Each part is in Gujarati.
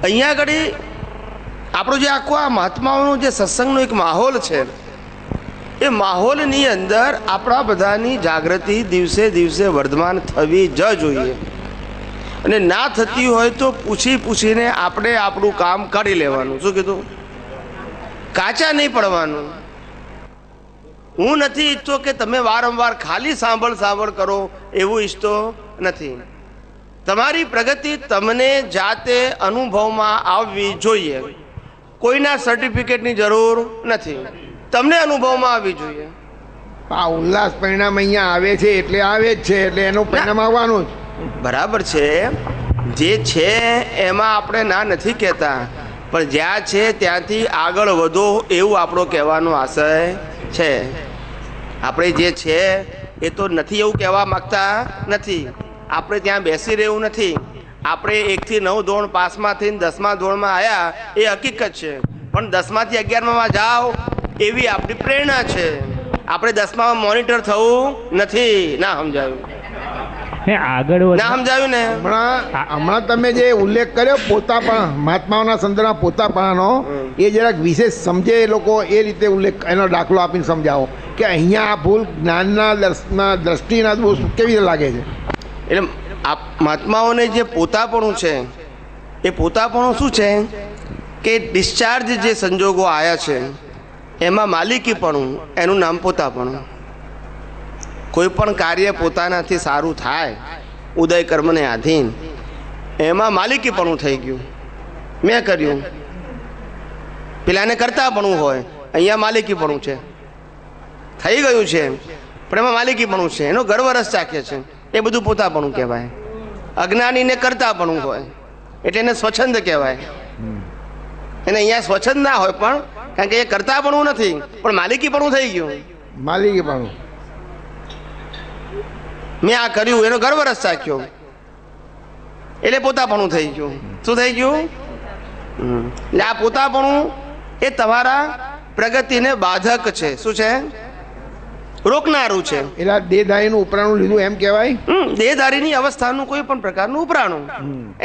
અહીંયા આગળ આપણો જે આખો આ મહાત્માઓનો જે સત્સંગનો એક માહોલ છે, એ માહોલની અંદર આપણા બધાની જાગૃતિ દિવસે દિવસે વર્ધમાન થવી જ જોઈએ. અને ના થતી હોય તો પૂછીને આપણે આપણું કામ કરી લેવાનું. શું કીધું? કાચા નહીં પડવાનું. હું નથી ઈચ્છતો કે તમે વારંવાર ખાલી સાંભળ કરો, એવું ઈચ્છતો નથી. તમારી પ્રગતિ તમને જાતે અનુભવમાં આવવી જોઈએ. કોઈના સર્ટિફિકેટની જરૂર નથી, તમને અનુભવમાં આવવી જોઈએ. આ ઉલ્લાસ પરિણામ અહીંયા આવે છે એટલે આવે જ છે, એટલે એનું પરિણામ આવવાનું જ. બરાબર છે, જે છે એમાં આપણે ના નથી કહેતા, પણ જ્યાં છે ત્યાંથી આગળ વધો એવું આપણો કહેવાનો આશય છે. આપણે જે છે એ તો નથી એવું કહેવા માગતા નથી. આપણે ત્યાં બેસી રહેવું નથી. આપણે 1 થી 9 ધોરણ પાસમાં થઈને 10મા ધોરણમાં આવ્યા એ હકીકત છે, પણ 10માંથી 11માં જાઓ એવી આપણી પ્રેરણા છે. આપણે 10માં મોનિટર થવું નથી. ના સમજાયું? આગળ ના સમજાયું ને? હમણાં તમે જે ઉલ્લેખ કર્યો પોતાપણા, મહાત્માઓના સંદર્ભમાં પોતાપણાનો, એ જરાક વિશેષ સમજે એ લોકો એ રીતે ઉલ્લેખ, એનો દાખલો આપીને સમજાવો કે અહીંયા આ ભૂલ જ્ઞાનના દ્રષ્ટિના દોષ કેવી રીતે લાગે છે. એટલે મહાત્માઓને જે પોતાપણું છે, એ પોતાપણું શું છે કે ડિસ્ચાર્જ જે સંજોગો આવ્યા છે એમાં માલિકીપણું, એનું નામ પોતાપણું. કોઈ પણ કાર્ય પોતાનાથી સારું થાય, ઉદય કર્મને આધીન, એમાં માલિકીપણું થઈ ગયું. મેં કર્યું, પેલાને કરતાપણું હોય, અહીંયા માલિકીપણું છે, થઈ ગયું છે, પણ એમાં માલિકીપણું છે, એનો ગર્વરસ ચાખે છે, એ બધું પોતાપણું કહેવાય. અજ્ઞાનીને કરતાપણું હોય એટલે એને સ્વચ્છંદ કહેવાય. એને અહીંયા સ્વચ્છંદ ના હોય, પણ કારણ કે એ કરતાપણું નથી, પણ માલિકીપણું થઈ ગયું. માલિકીપણું, મેં આ કર્યું, એનો ગર્વરસ ચાખ્યો, એટલે પોતાપણું થઈ ગયું. શું થઈ ગયું? એટલે આ પોતાપણું એ તમારા પ્રગતિને બાધક છે. શું છે? રોકનારું છે. એટલે દેહધારીનું ઉપરાણું લીધું એમ કહેવાય. દેહધારીની અવસ્થાનું કોઈ પણ પ્રકારનું ઉપરાણું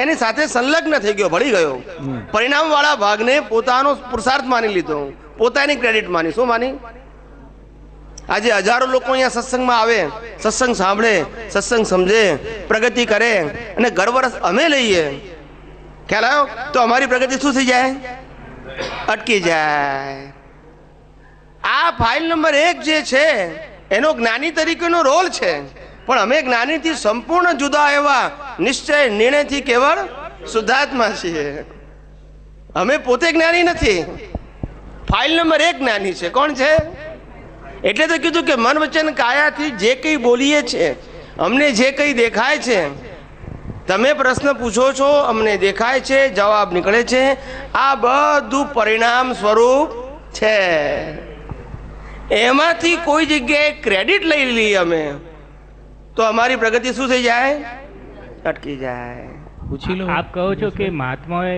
એની સાથે સંલગ્ન થઈ ગયો, ભળી ગયો. પરિણામ વાળા ભાગને પોતાનો પુરુષાર્થ માની લીધો, પોતાની ક્રેડિટ માની. શું માની? આજે હજારો લોકો અહીંયા સત્સંગમાં આવે, સત્સંગ સાંભળે, સત્સંગ સમજે, પ્રગતિ કરે, અને ગર્વરસ અમે લઈએ. ખ્યાલ આવ્યો? તો અમારી પ્રગતિ શું થઈ જાય? અટકી જાય. આ ફાઇલ નંબર 1 જે છે એનો જ્ઞાની તરીકેનો રોલ છે, પણ અમે જ્ઞાનીથી સંપૂર્ણ જુદા એવા નિશ્ચય નિર્ણયથી કેવળ શુદ્ધાત્મા છીએ. અમે પોતે જ્ઞાની નથી. ફાઇલ નંબર 1 જ્ઞાની છે. કોણ છે? એટલે તો કીધું કે મન વચન કાયાથી જે કંઈ બોલીએ છીએ, અમને જે કંઈ દેખાય છે, તમે પ્રશ્ન પૂછો છો, અમને દેખાય છે, જવાબ નીકળે છે, આ બધું પરિણામ સ્વરૂપ છે. એમાંથી કોઈ જગ્યાએ ક્રેડિટ લઈ લઈએ અમે તો અમારી પ્રગતિ શું થઈ જાય? અટકી જાય. પૂછી લો. આપ કહો છો કે મહાત્માઓએ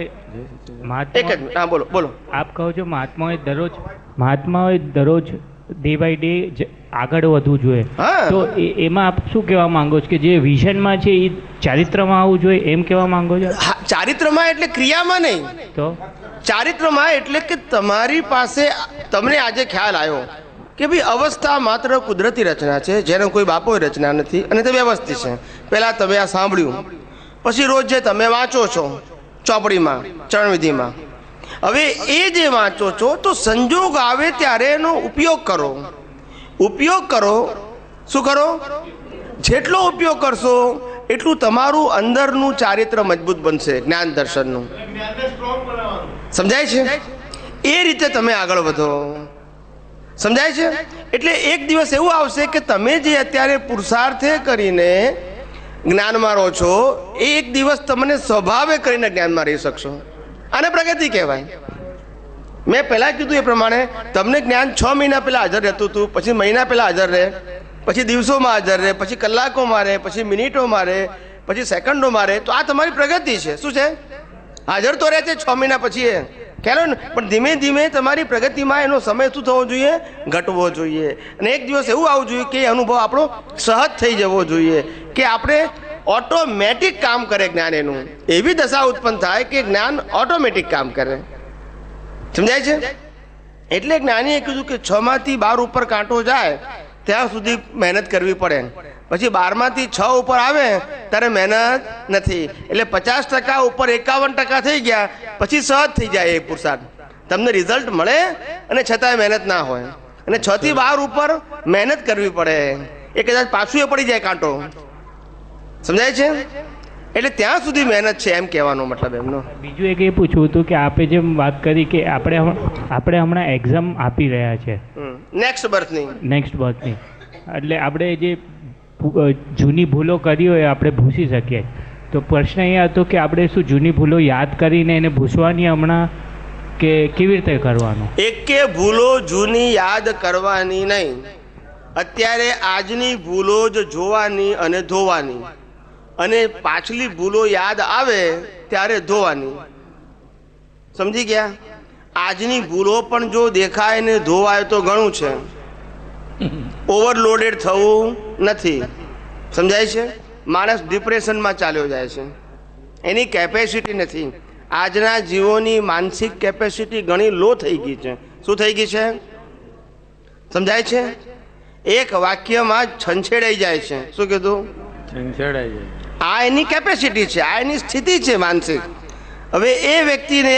એક જ હા બોલો બોલો. આપ કહો છો મહાત્માઓએ દરરોજ ડે બાય ડે આગળ વધવું જોઈએ, તો એમાં આપ શું કહેવા માંગો છો? કે જે વિઝનમાં છે એ ચારિત્રમાં આવવું જોઈએ એમ કહેવા માંગો છો? ચારિત્રમાં એટલે ક્રિયામાં નહીં. તો ચારિત્રમાં એટલે કે તમારી પાસે, તમને આજે ખ્યાલ આવ્યો કે ભાઈ અવસ્થા માત્ર કુદરતી રચના છે, જેનો કોઈ બાપોય રચના નથી, અને તે વ્યવસ્થિત છે. પહેલાં તમે આ સાંભળ્યું, પછી રોજ જે તમે વાંચો છો ચોપડીમાં, ચરણવિધિમાં, હવે એ જે વાંચો છો તો સંજોગ આવે ત્યારે એનો ઉપયોગ કરો. ઉપયોગ કરો. શું કરો? જેટલો ઉપયોગ કરશો એટલું તમારું અંદરનું ચારિત્ર મજબૂત બનશે, જ્ઞાન દર્શનનું. સમજાય છે? એ રીતે તમે આગળ વધો. સમજાય છે? એટલે એક દિવસ એવું આવશે કે તમે જે અત્યારે પુરુષાર્થે કરીને જ્ઞાનમાં રહો છો, એ એક દિવસ તમને સ્વભાવે કરીને જ્ઞાનમાં રહી શકશો. આને પ્રગતિ કહેવાય. મેં પહેલાં કીધું એ પ્રમાણે તમને જ્ઞાન 6 મહિના પહેલાં હાજર રહેતું હતું, પછી મહિના પહેલાં હાજર રહે, પછી દિવસોમાં હાજર રહે, પછી કલાકોમાં રહે, પછી મિનિટોમાં રહે, પછી સેકન્ડોમાં રહે. તો આ તમારી પ્રગતિ છે. શું છે? હાજર તો રહે છે 6 મહિના પછી, એ ખ્યાલ ને? પણ ધીમે ધીમે તમારી પ્રગતિમાં એનો સમય શું થવો જોઈએ? ઘટવો જોઈએ. અને એક દિવસ એવું આવવું જોઈએ કે અનુભવ આપણો સહજ થઈ જવો જોઈએ, કે આપણે ઓટોમેટિક કામ કરે જ્ઞાન એનું. એવી દશા ઉત્પન્ન થાય કે જ્ઞાન ઓટોમેટિક કામ કરે. સમજાય છે? એટલે જ્ઞાનીએ કીધું કે 6 માંથી 12 ઉપર કાંટો જાય ત્યાં સુધી મહેનત કરવી પડે, પછી 12 માંથી 6 ઉપર આવે ત્યારે મહેનત નથી. એટલે 50% ઉપર 51% થઈ ગયા પછી સહજ થઈ જાય એ પુરુષાર્થ. તમને રિઝલ્ટ મળે અને છતાંય મહેનત ના હોય. અને 6 થી 12 ઉપર મહેનત કરવી પડે, એ કદાચ પાછું એ પડી જાય કાંટો. સમજાય છે? એટલે ત્યાં સુધી મહેનત છે એમ કહેવાનો મતલબ એમનો. બીજું એક એ પૂછવું હતું કે આપે જેમ વાત કરી કે આપણે હમણાં એક્ઝામ આપી રહ્યા છે નેક્સ્ટ બર્થની, એટલે આપણે જે જૂની ભૂલો કરી હોય આપણે ભૂસી શકીએ. તો પ્રશ્ન એ હતો કે આપણે શું જૂની ભૂલો યાદ કરીને એને ભૂસવાની હમણાં કે કેવી રીતે કરવાનું? એકે ભૂલો જૂની યાદ કરવાની નહીં. અત્યારે આજની ભૂલો જ જોવાની અને ધોવાની, અને પાછલી ભૂલો યાદ આવે ત્યારે ધોવાની. સમજી ગયા? આજની ભૂલો પણ જો દેખાય ને ધોવાય તો ઘણું છે. ઓવરલોડેડ થવું નથી. સમજાય છે? માણસ ડિપ્રેશનમાં ચાલ્યો જાય છે, એની કેપેસિટી નથી. આજના જીવોની માનસિક કેપેસિટી ઘણી લો થઈ ગઈ છે. શું થઈ ગઈ છે? સમજાય છે? એક વાક્યમાં જ છંછેડાઈ જાય છે. શું કીધું? છંછેડાઈ જાય. આ એની કેપેસિટી છે, આ એની સ્થિતિ છે માનસિક. હવે એ વ્યક્તિને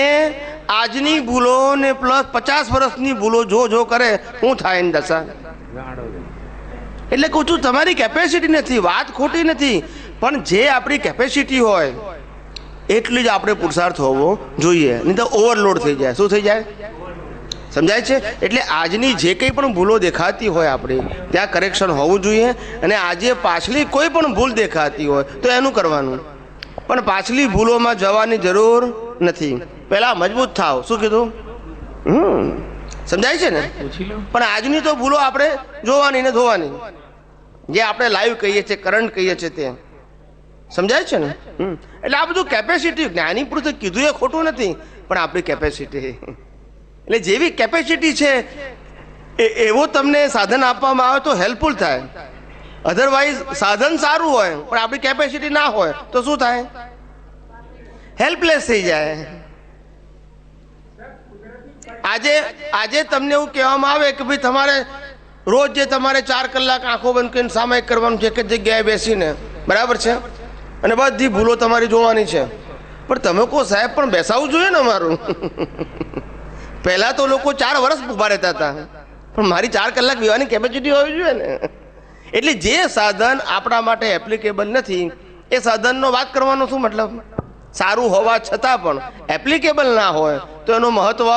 આજની ભૂલો ને પ્લસ 50 વર્ષની ભૂલો જો કરે, શું થાય એની દશા? એટલે કહું છું તમારી કેપેસિટી નથી, વાત ખોટી નથી, પણ જે આપણી કેપેસિટી હોય એટલી જ આપણે પુરુષાર્થ હોવો જોઈએ, નહીં તો ઓવરલોડ થઈ જાય. શું થઈ જાય? સમજાય છે? એટલે આજની જે કંઈ પણ ભૂલો દેખાતી હોય આપણી, ત્યાં કરેક્શન હોવું જોઈએ. અને આજે પાછલી કોઈ પણ ભૂલ દેખાતી હોય તો એનું કરવાનું, પણ પાછલી ભૂલોમાં જવાની જરૂર નથી. પહેલાં મજબૂત થાવ. શું કીધું? સમજાય છે ને? પણ આજની તો ભૂલો આપણે જોવાની ને ધોવાની, જે આપણે લાઈવ કહીએ છીએ, કરંટ કહીએ છીએ તે. સમજાય છે ને? એટલે આ બધું કેપેસિટી જ્ઞાની પુરુષે કીધું એ ખોટું નથી, પણ આપણી કેપેસિટી, એટલે જેવી કેપેસિટી છે એવો તમને સાધન આપવામાં આવે તો હેલ્પફુલ થાય. અધરવાઇઝ સાધન સારું હોય પણ આપણી કેપેસિટી ના હોય તો શું થાય? હેલ્પલેસ થઈ જાય. આજે તમને એવું કહેવામાં આવે કે ભાઈ તમારે રોજ જે તમારે 4 કલાક આંખો બંધ કરીને સામાયિક કરવાનું છે એક જ જગ્યાએ બેસીને, બરાબર છે, અને બધી ભૂલો તમારી જોવાની છે. પણ તમે કહો સાહેબ પણ બેસાવવું જોઈએ ને અમારું. પહેલાં તો લોકો 4 વર્ષ ઊભા રહેતા હતા, પણ મારી 4 કલાક બેવાની કેપેસિટી હોવી જોઈએ ને. એટલે જે સાધન આપણા માટે એપ્લિકેબલ નથી એ સાધનનો વાત કરવાનો શું મતલબ? સારું હોવા છતાં પણ એપ્લિકેબલ ના હોય તો એનું મહત્વ.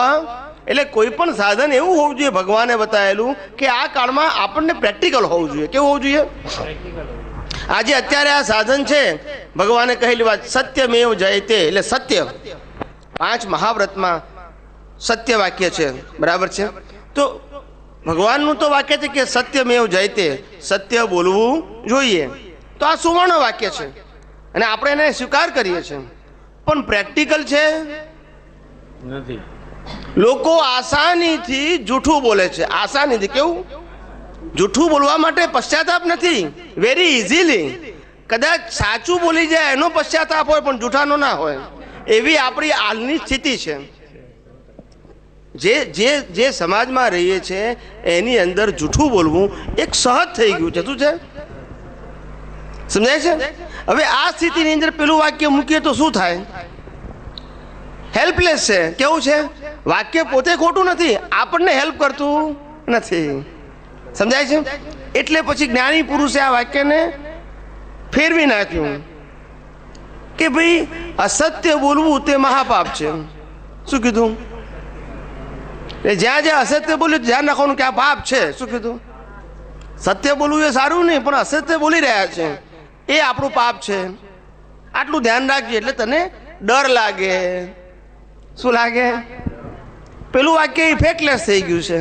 એટલે કોઈ પણ સાધન એવું હોવું જોઈએ ભગવાને બતાવેલું કે આ કાળમાં આપણને પ્રેક્ટિકલ હોવું જોઈએ. કેવું હોવું જોઈએ? આજે અત્યારે આ સાધન છે, ભગવાને કહેલી વાત સત્યમેવ જયતે, એટલે સત્ય 5 મહાવ્રતમાં સત્ય વાક્ય છે, બરાબર છે. તો ભગવાનનું તો વાક્ય છે કે સત્યમેવ જયતે, સત્ય બોલવું જોઈએ. તો આ સુવર્ણ વાક્ય છે અને આપણે એને સ્વીકાર કરીએ છીએ, પણ પ્રેક્ટિકલ છે નથી. લોકો આસાનીથી જૂઠું બોલે છે. આસાનીથી કેવું? જૂઠું બોલવા માટે પશ્ચાતાપ નથી, વેરી ઇઝીલી. કદાચ સાચું બોલી જાય એનો પશ્ચાતાપ હોય પણ જૂઠાનો ના હોય. એવી આપણી હાલની સ્થિતિ છે. જે સમાજમાં રહીએ છીએ એની અંદર જૂઠું બોલવું એક સહજ થઈ ગયું છે. શું છે? સમજાય છે? હવે આ સ્થિતિની અંદર પેલું વાક્ય મૂકીએ તો શું થાય? હેલ્પલેસ છે. કેવું છે? વાક્ય પોતે ખોટું નથી, આપણને હેલ્પ કરતું નથી. સમજાય છે? એટલે પછી જ્ઞાની પુરુષે આ વાક્યને ફેરવી નાખ્યું કે ભાઈ અસત્ય બોલવું તે મહાપાપ છે. શું કીધું? જ્યાં જ્યાં અસત્ય બોલ્યું ધ્યાન રાખવાનું કે આ પાપ છે. શું કીધું? સત્ય બોલવું એ સારું નહીં, પણ અસત્ય બોલી રહ્યા છે એ આપણું પાપ છે. આટલું ધ્યાન રાખજે. એટલે તને ડર લાગે. શું લાગે? પેલું વાક્ય ઇફેક્ટલેસ થઈ ગયું છે.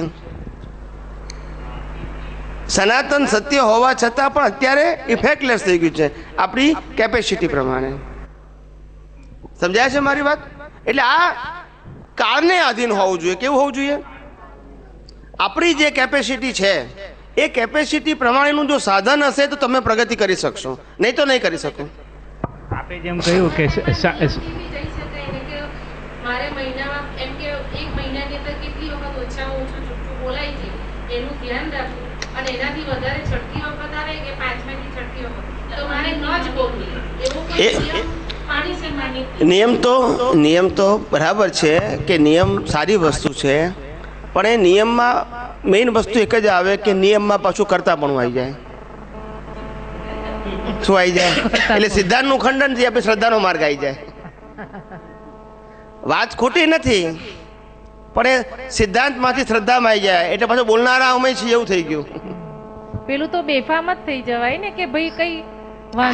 સનાતન સત્ય હોવા છતાં પણ અત્યારે ઇફેક્ટલેસ થઈ ગયું છે આપણી કેપેસિટી પ્રમાણે. સમજાય છે મારી વાત? એટલે આ કાળને આધીન હોવું જોઈએ. કેવું હોવું જોઈએ? આપણી જે કેપેસિટી છે એ કેપેસિટી પ્રમાણેનું જો સાધન હશે તો તમે પ્રગતિ કરી શકશો, નહીં તો નહીં કરી શકો. આપે જેમ કહ્યું કે મારે મહિનામાં એમ કે એક મહિનાની અંદર કેટલી વખત ઓછામાં ઓછું ચૂપચું બોલાય છે એનું ધ્યાન રાખવું અને એનાથી વધારે છઠ્ઠી વખત આવે કે પાંચમાથી છઠ્ઠી વખત તો મારે ન જ બોલવું એવો કોઈ નિયમ પાણી છે માની નિયમ તો બરાબર છે કે નિયમ સારી વસ્તુ છે, પણ એ નિયમમાં મેઇન વસ્તુ એક જ આવે કે નિયમમાં પાછું કરતા પણ આવી જાય. શું આવી જાય? એટલે સિદ્ધાંતનું ખંડન થી આપણે શ્રદ્ધાનો માર્ગ આવી જાય. વાત ખોટી નથી, પણ એ સિદ્ધાંતમાંથી શ્રદ્ધામાં આવી જાય એટલે પાછું બોલનારા અમે છીએ એવું થઈ ગયું. પેલું તો બેફામ જ થઈ જવાય ને કે ભાઈ કઈ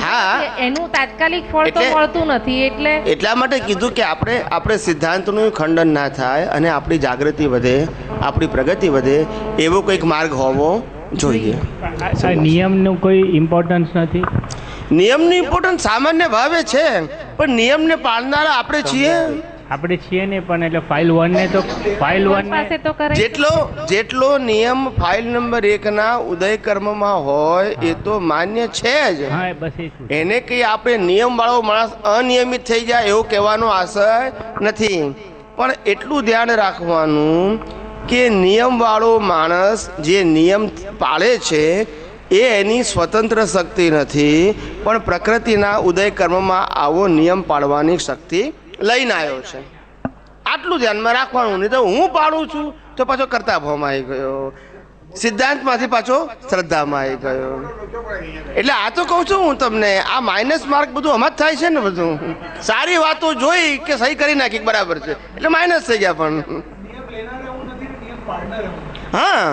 હા, એનું તાત્કાલિક ફળ તો મળતું નથી. એટલે એટલા માટે કીધું કે આપણે સિદ્ધાંતનું ખંડન ના થાય અને આપણી જાગૃતિ વધે, આપણી પ્રગતિ વધે એવો કંઈક માર્ગ હોવો જોઈએ. નિયમનું કોઈ ઇમ્પોર્ટન્સ નથી. નિયમની ઇમ્પોર્ટન્સ સામાન્ય ભાવે છે, પણ નિયમને પાળનારા આપણે છીએ. આપણે છીએ ને, પણ એટલે ફાઇલ 1 ને તો ફાઇલ 1 પાસે તો કરે જેટલો નિયમ ફાઇલ નંબર 1 ના ઉદય કર્મમાં હોય એ તો માન્ય છે જ. હા, બસ એ જ. એને કઈ આપણે નિયમ વાળો માણસ અનિયમિત થઈ જાય એવું કહેવાનો આશય નથી, પણ એટલું ધ્યાન રાખવાનું કે નિયમ વાળો માણસ જે નિયમ પાળે છે એ એની સ્વતંત્ર શક્તિ નથી, પણ પ્રકૃતિના ઉદય કર્મમાં આવો નિયમ પાળવાની શક્તિ લઈને આવ્યો છે. આટલું ધ્યાનમાં રાખવાનું. નહીં તો હું પાડું છું તો પાછો કરતા ભાવમાં આવી ગયો, સિદ્ધાંતમાંથી પાછો શ્રદ્ધામાં આવી ગયો. એટલે આ તો કહું છું હું તમને, આ માઇનસ માર્ક બધું આમાં જ થાય છે ને. બધું સારી વાતો જોઈ કે સહી કરી નાખી બરાબર છે એટલે માઇનસ થઈ ગયા. પણ હા,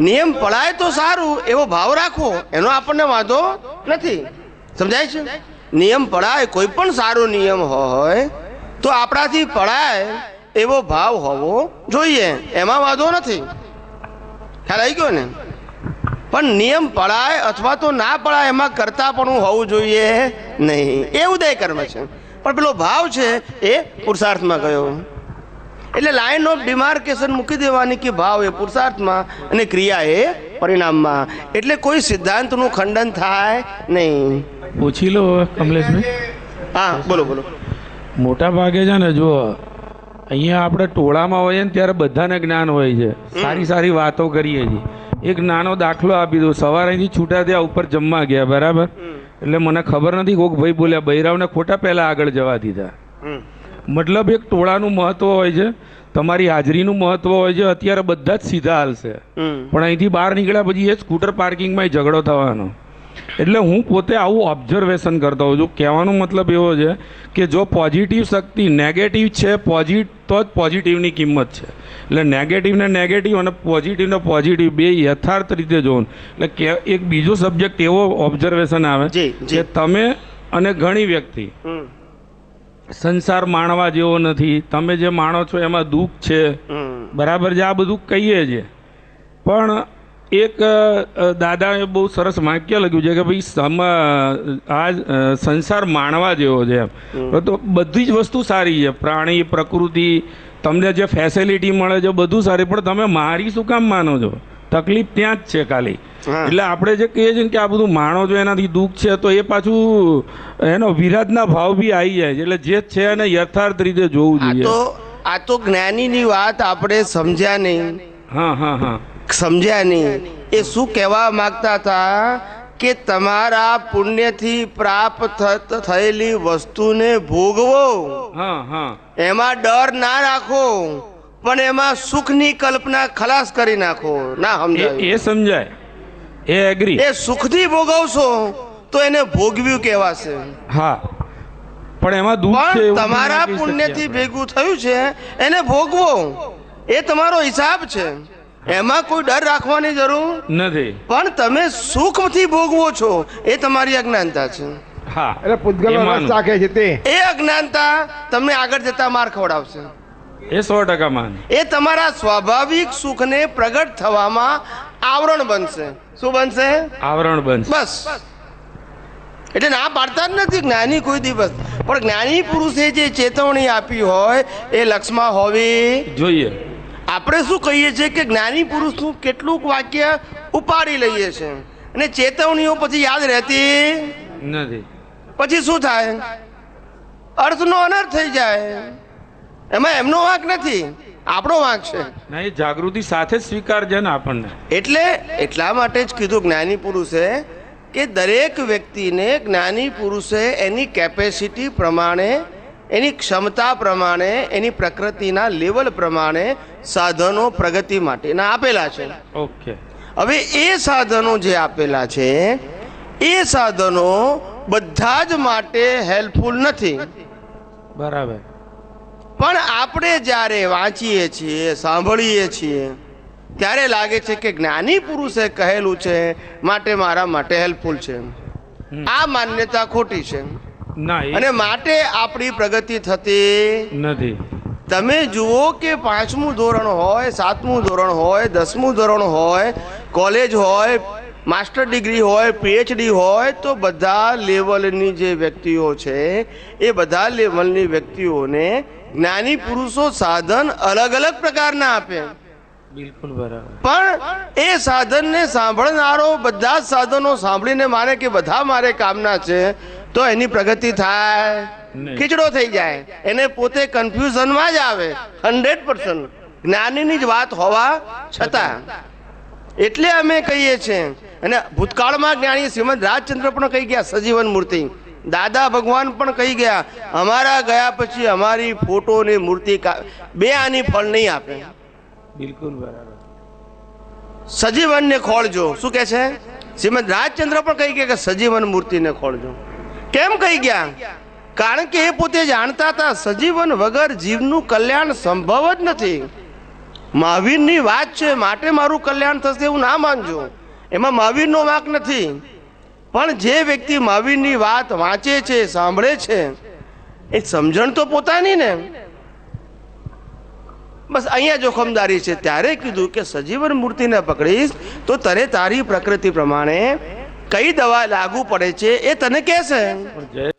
નિયમ પડાય તો સારું એવો ભાવ રાખવો, એનો આપણને વાંધો નથી. સમજાય છે? નિયમ પડાય, કોઈ પણ સારો નિયમ હોય તો આપણાથી પડાય એવો ભાવ હોવો જોઈએ, એમાં વાંધો નથી. ખ્યાલ આવી ગયો ને? પણ નિયમ પડાય અથવા તો ના પડાય એમાં કરતા પણ હોવું જોઈએ નહીં. એ ઉદય કર્મ છે, પણ પેલો ભાવ છે એ પુરુષાર્થમાં ગયો. એટલે લાઇન ઓફ ડિમાર્કેશન મૂકી દેવાની કે ભાવ એ પુરુષાર્થમાં અને ક્રિયા એ પરિણામમાં. એટલે કોઈ સિદ્ધાંતનું ખંડન થાય નહીં. પૂછી લો કમલેશભાઈ. હા, બોલો બોલો. મોટા ભાગે છે ને, જો અહીંયા આપણે ટોળામાં હોઈએ ને ત્યારે બધાને જ્ઞાન હોય છે, સારી સારી વાતો કરીએ છીએ. એક નાનો દાખલો આપી દઉં. સવારે અહીંથી છૂટા થયા, ઉપર જમવા ગયા, બરાબર? એટલે મને ખબર નથી, કોઈક ભાઈ બોલ્યા બૈરાવને ખોટા પહેલાં આગળ જવા દીધા. મતલબ એક ટોળાનું મહત્વ હોય છે, તમારી હાજરીનું મહત્વ હોય છે. અત્યારે બધા જ સીધા હાલશે, પણ અહીંથી બહાર નીકળ્યા પછી એ સ્કૂટર પાર્કિંગમાં ઝઘડો થવાનો. એટલે હું પોતે આવું ઓબ્ઝર્વેશન કરતો હોઉં છું. કહેવાનો મતલબ એવો છે કે જો પોઝિટિવ શક્તિ નેગેટિવ છે તો જ પોઝિટિવની કિંમત છે. એટલે નેગેટિવને નેગેટિવ અને પોઝિટિવને પોઝિટિવ બે યથાર્થ રીતે જોવું. એટલે એક બીજો સબ્જેક્ટ એવો ઓબ્ઝર્વેશન આવે કે તમે અને ઘણી વ્યક્તિ સંસાર માણવા જેવો નથી. તમે જે માણો છો એમાં દુઃખ છે, બરાબર છે, આ બધું કહીએ છીએ. પણ એક દાદાએ બહુ સરસ વાક્ય લખ્યું છે કે ભાઈ આ સંસાર માણવા જેવો છે એમ. તો બધી જ વસ્તુ સારી છે, પ્રાણી, પ્રકૃતિ, તમને જે ફેસિલિટી મળે છે બધું સારી, પણ તમે મારી શું કામ માનો છો? તકલીફ ત્યાં જ છે ખાલી. એટલે આપણે જે કહીએ છીએ કે આ બધું માણો છો એનાથી દુઃખ છે, તો એ પાછું એનો વિરાટના ભાવ બી આવી જાય છે. એટલે જે છે એને યથાર્થ રીતે જોવું જોઈએ. આ તો જ્ઞાનીની વાત આપણે સમજ્યા નહીં. હા, સમજ્યા નહીં. એ શું કહેવા માંગતા હતા કે તમારા પુણ્યથી પ્રાપ્ત થયેલી વસ્તુને ભોગવો, એમાં ડર ના રાખો, પણ એમાં સુખની કલ્પના ખલાસ કરી નાખો. ના સમજાય? એ સમજાય, એ એગ્રી. એ સુખથી ભોગવશો તો એને ભોગવ્યું કહેવાશે. હા, પણ એમાં દુઃખ છે. તમારા પુણ્યથી ભેગું થયું છે એને ભોગવો, એ તમારો હિસાબ છે, એમાં કોઈ ડર રાખવાની જરૂર નથી. પણ તમે સુખથી ભોગવો છો એ તમારી અજ્ઞાનતા છે. હા, એટલે પૂતગલનો રસ રાખે છે તે. એ અજ્ઞાનતા તમને આગળ જતા માર ખવડાવશે. એ 100% માન. એ તમારા સ્વાભાવિક સુખને પ્રગટ થવામાં આવરણ બનશે. શું બનશે? આવરણ બનશે. બસ. એટલે ના પાડતા જ નથી જ્ઞાની કોઈ દિવસ, પણ જ્ઞાની પુરુષે જે ચેતવણી આપી હોય એ લક્ષમાં હોવી જોઈએ. આપણે શું કહીએ છીએ કે જ્ઞાની પુરુષનું કેટલુંક વાક્ય ઉપાડી લઈએ છીએ અને ચેતવણીઓ પછી યાદ રહેતી નથી. પછી શું થાય? અર્થનો અનર્થ થઈ જાય. એમાં એમનો વાંક નથી, આપણો વાંક છે. ના, એ જાગૃતિ સાથે જ સ્વીકારજે ને આપણને. એટલે એટલા માટે જ કીધું જ્ઞાની પુરુષે કે દરેક વ્યક્તિને જ્ઞાની પુરુષે એની કેપેસિટી પ્રમાણે, એની ક્ષમતા પ્રમાણે, એની પ્રકૃતિના લેવલ પ્રમાણે સાધનો પ્રગતિ માટેના આપેલા છે. ઓકે. હવે એ સાધનો જે આપેલા છે એ સાધનો બધા જ માટે હેલ્પફુલ નથી. બરાબર. પણ આપણે જ્યારે વાંચીએ છીએ, સાંભળીએ છીએ, ત્યારે લાગે છે કે જ્ઞાની પુરુષે કહેલું છે માટે મારા માટે હેલ્પફુલ છે. આ માન્યતા ખોટી છે ના, એ અને માટે આપણી પ્રગતિ થતી નથી. તમે જુઓ કે 5મું ધોરણ હોય, 7મું ધોરણ હોય, 10મું ધોરણ હોય, કોલેજ હોય, માસ્ટર ડિગ્રી હોય, પીએચડી હોય, તો બધા લેવલની જે વ્યક્તિઓ છે એ બધા લેવલની વ્યક્તિઓને જ્ઞાની પુરુષો સાધન અલગ અલગ પ્રકારના આપે. બિલકુલ બરાબર. પણ એ સાધનને સાંભળનારો બધા જ સાધનો સાંભળીને માને કે બધા મારે કામના છે, તો એની પ્રગતિ થાય નહીં. ખીચડો થઈ જાય. એને પોતે કન્ફ્યુઝનમાં જ આવે 100%, જ્ઞાનીની જ વાત હોવા છતાં. એટલે અમે કહીએ છીએ, અને ભૂતકાળમાં જ્ઞાની શ્રીમદ રાજચંદ્ર પણ કહી ગયા, સજીવન મૂર્તિ. દાદા ભગવાન પણ કહી ગયા, અમારા ગયા પછી અમારી ફોટો ને મૂર્તિ બે આની ફળ નહીં આપે. બિલકુલ બરાબર. સજીવનને ખોળજો. શું કહે છે? શ્રીમદ રાજચંદ્ર પણ કહી ગયા કે સજીવન મૂર્તિને ખોળજો. કેમ કહી ગયા? કારણ કે એ પોતે જાણતા હતા સજીવન વગર જીવનું કલ્યાણ સંભવ જ નથી. મહાવીરની વાત છે માટે મારું કલ્યાણ થશે એવું ના માનજો. એમાં મહાવીરનો વાંક નથી. પણ જે વ્યક્તિ મહાવીરની વાત વાંચે છે, સાંભળે છે, એ સમજણ તો પોતાની ને. બસ અહીંયા જોખમદારી છે. ત્યારે કીધું કે સજીવન મૂર્તિને પકડીશ તો તને તારી પ્રકૃતિ પ્રમાણે કઈ દવા લાગુ પડે છે એ તને કહેશે. પણ જય